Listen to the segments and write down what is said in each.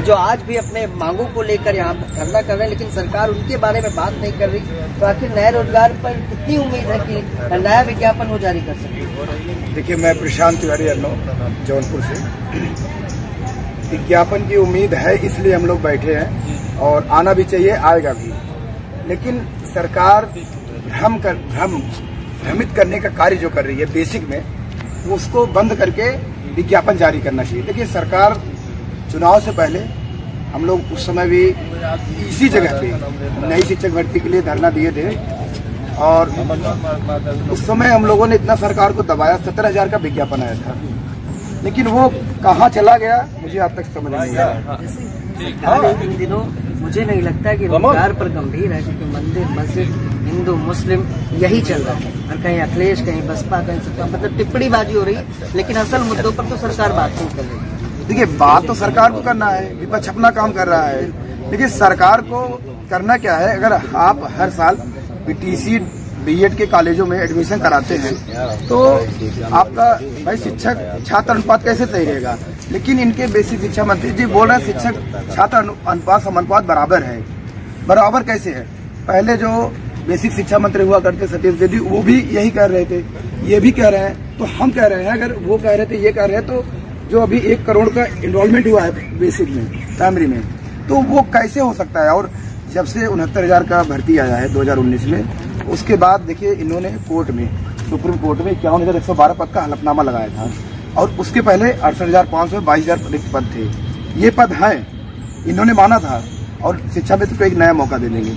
जो आज भी अपने मांगों को लेकर यहाँ धरना कर रहे हैं, लेकिन सरकार उनके बारे में बात नहीं कर रही, तो आखिर नए रोजगार पर कितनी उम्मीद है कि नया विज्ञापन वो जारी कर सकते? देखिए, मैं प्रशांत तिवारी जौनपुर से। विज्ञापन की उम्मीद है, इसलिए हम लोग बैठे हैं और आना भी चाहिए, आएगा भी। लेकिन सरकार भ्रमित करने का कार्य जो कर रही है बेसिक में, वो उसको बंद करके विज्ञापन जारी करना चाहिए। देखिए, सरकार चुनाव से पहले हम लोग उस समय भी इसी जगह पे नई शिक्षक भर्ती के लिए धरना दिए थे और उस समय हम लोगों ने इतना सरकार को दबाया, 17,000 का विज्ञापन आया था, लेकिन वो कहाँ चला गया मुझे आज तक समझ नहीं आया। इन दिनों मुझे नहीं लगता कि रोजगार पर गंभीर है, क्योंकि मंदिर मस्जिद हिंदू मुस्लिम यही चल रहा है, और कहीं अखिलेश कहीं बसपा कहीं सपा, मतलब टिप्पणीबाजी हो रही है, लेकिन असल मुद्दों पर तो सरकार बात नहीं कर रही। देखिए, बात तो सरकार को करना है, विपक्ष अपना काम कर रहा है, लेकिन सरकार को करना क्या है? अगर आप हर साल बीटीसी बीएड के कॉलेजों में एडमिशन कराते हैं तो आपका भाई शिक्षक छात्र अनुपात कैसे सही रहेगा? लेकिन इनके बेसिक शिक्षा मंत्री जी बोल रहे हैं शिक्षक छात्र अनुपात बराबर है। बराबर कैसे है? पहले जो बेसिक शिक्षा मंत्री हुआ करते सतीश रेड्डी, वो भी यही कह रहे थे, ये भी कह रहे हैं, तो हम कह रहे हैं अगर वो कह रहे थे ये कह रहे हैं, तो जो अभी 1 करोड़ का इनरोलमेंट हुआ है बेसिक में प्राइमरी में, तो वो कैसे हो सकता है? और जब से 69,000 का भर्ती आया है 2019 में, उसके बाद देखिए इन्होंने कोर्ट में, सुप्रीम कोर्ट में 51,112 पद का हलफनामा लगाया था, और उसके पहले 68,500 22,000 रिक्त पद थे। ये पद हैं, इन्होंने माना था, और शिक्षा मित्र को एक नया मौका दे देंगे।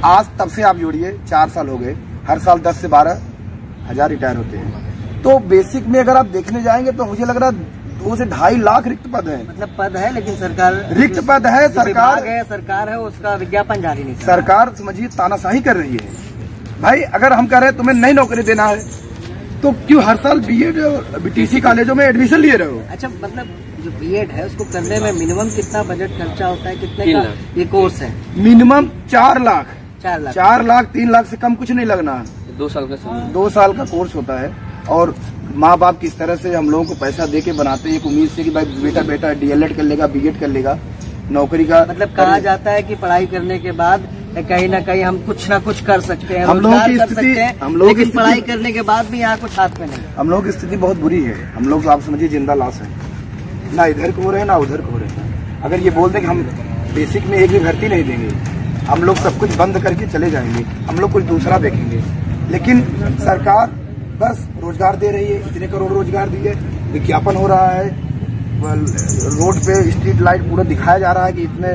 आज तब से आप जोड़िए 4 साल हो गए, हर साल 10 से 12,000 रिटायर होते हैं। तो बेसिक में अगर आप देखने जाएंगे तो मुझे लग रहा है 2 से 2.5 लाख रिक्त पद है। मतलब पद है, लेकिन सरकार रिक्त पद है, सरकार है उसका विज्ञापन जारी नहीं। सरकार समझिए तानाशाही कर रही है। भाई, अगर हम कह रहे हैं तुम्हें नई नौकरी देना है, तो क्यों हर साल बीएड बीटीसी कॉलेजों में एडमिशन लिए रहे हो? अच्छा, मतलब जो बीएड है उसको करने में मिनिमम कितना बजट खर्चा होता है? कितने का ये कोर्स है? मिनिमम 4 लाख 3 लाख से कम कुछ नहीं लगना। 2 साल का 2 साल का कोर्स होता है, और माँ बाप किस तरह से हम लोगों को पैसा दे के बनाते हैं एक उम्मीद से कि भाई बेटा डीएलएड कर लेगा, बीएड कर लेगा, नौकरी का। मतलब कहा जाता है कि पढ़ाई करने के बाद कहीं ना कहीं हम कुछ ना कुछ कर सकते हैं, हम लोगों की स्थिति, लेकिन पढ़ाई करने के बाद भी यहाँ कुछ हाथ में नहीं। हम लोगों की स्थिति बहुत बुरी है। हम लोग आप समझिए जिंदा लाश है, ना इधर को हो रहे हैं ना उधर को हो रहे हैं। अगर ये बोल दें कि हम बेसिक में एक भी भर्ती नहीं देंगे, हम लोग सब कुछ बंद करके चले जाएंगे, हम लोग कुछ दूसरा देखेंगे। लेकिन सरकार बस रोजगार दे रही है, इतने करोड़ रोजगार दिए, विज्ञापन हो रहा है, रोड पे स्ट्रीट लाइट पूरा दिखाया जा रहा है कि इतने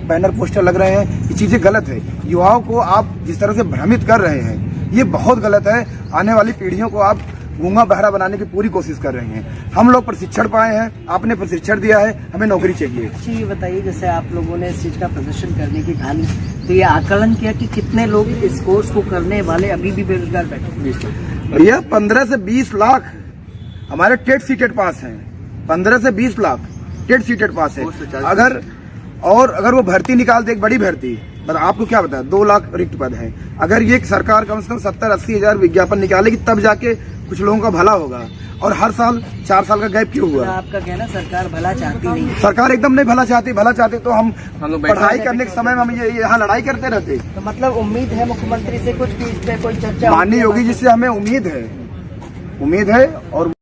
बैनर पोस्टर लग रहे हैं। ये चीजें गलत है। युवाओं को आप जिस तरह से भ्रमित कर रहे हैं, ये बहुत गलत है। आने वाली पीढ़ियों को आप गूंगा बहरा बनाने की पूरी कोशिश कर रहे हैं। हम लोग प्रशिक्षण पाए हैं, आपने प्रशिक्षण दिया है, हमें नौकरी चाहिए। अच्छा, ये बताइए, जैसे आप लोगों ने इस चीज का प्रदर्शन करने की कहानी, तो ये आकलन किया कि कितने लोग इस कोर्स को करने वाले अभी भी बेरोजगार बैठे? भैया 15 से 20 लाख हमारे टेट सीटेड पास हैं। 15 से 20 लाख टेट सीटेड पास है। अगर वो भर्ती निकाल दे, एक बड़ी भर्ती, पर आपको क्या पता, 2 लाख रिक्त पद है। अगर ये सरकार कम से कम 70-80 हजार विज्ञापन निकालेगी, तब जाके कुछ लोगों का भला होगा। और हर साल 4 साल का गैप क्यों हुआ? आपका कहना सरकार भला चाहती नहीं है? सरकार एकदम नहीं भला चाहती। भला चाहते तो हम पढ़ाई करने के समय में हम ये यहाँ लड़ाई करते रहते। तो मतलब उम्मीद है मुख्यमंत्री से कुछ, इस पे कोई चर्चा? माननीय योगी जी से हमें उम्मीद है और